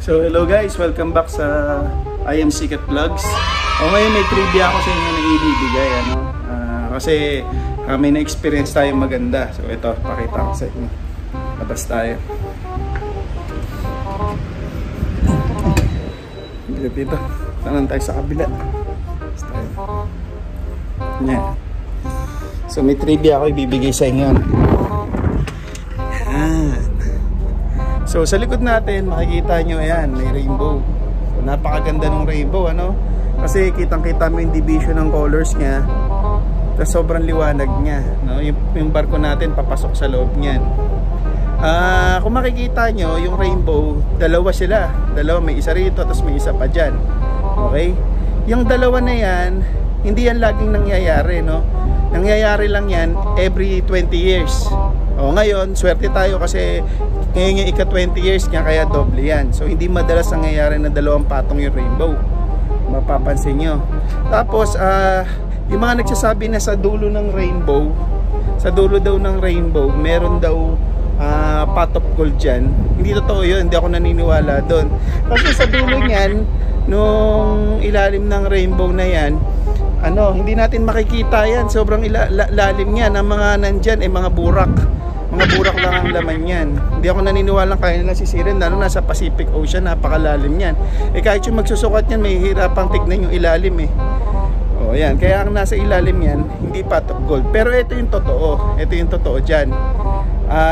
So hello guys, welcome back sa I Am Sikat Vlogs. Ngayon may trivia ako sa inyo na ibibigay, kasi may na-experience tayong maganda. So ito, pakita ko sa inyo. Labas tayo. Dito, tanan tayo sa kabila. Yan. So may trivia ako ibibigay sa inyo. So sa likod natin makikita nyo, ayan, may rainbow. So, napakaganda ng rainbow, kasi kitang kita mo yung division ng colors nya. Tapos sobrang liwanag nya, yung barko natin papasok sa loob nyan. Kung makikita nyo yung rainbow, dalawa sila. Dalawa, may isa rito tapos may isa pa dyan. Okay? Yung dalawa na yan, hindi yan laging nangyayari, nangyayari lang yan every 20 years. Ngayon, swerte tayo kasi ngayon yung ika-20 years niya, kaya doble yan. So hindi madalas nangyayari na dalawang patong yung rainbow, mapapansin nyo. Tapos yung mga nagsasabi na sa dulo ng rainbow, sa dulo daw ng rainbow meron daw pot of gold dyan. Hindi totoo yun, hindi ako naniniwala doon. Kasi sa dulo nyan, nung ilalim ng rainbow na yan, hindi natin makikita yan. Sobrang lalim yan. Ang mga nandyan ay mga burak. Mga burak lang ang laman yan. Hindi ako naniniwala kaya nila sisirin, lalo nasa Pacific Ocean, napakalalim yan. Kahit yung magsusukat yan, may hirapang tignan yung ilalim yan. Kaya ang nasa ilalim yan, hindi pot of gold. Pero ito yung totoo. Ito yung totoo dyan.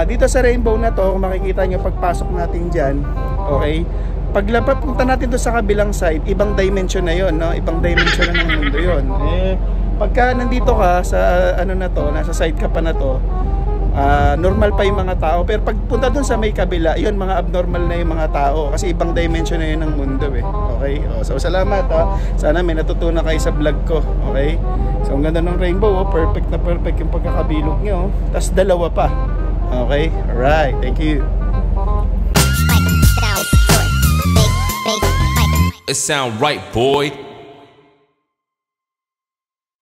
Dito sa rainbow na to, kung makikita nyo pagpasok natin dyan, okay, paglapag punta natin to sa kabilang side, ibang dimension na yon, ibang dimension na ng mundo yon. Pagka nandito ka sa na to, nasa side ka pa na to, normal pa yung mga tao, pero pag punta dun sa may kabila, yun, mga abnormal na yung mga tao, kasi ibang dimension na yun ng mundo okay. So salamat, sana may natutunan kayo sa vlog ko. Okay, so ang ganda ng rainbow, perfect na perfect yung pagkakabilog nyo, tas dalawa pa. Okay, alright, thank you. It sound right, boy.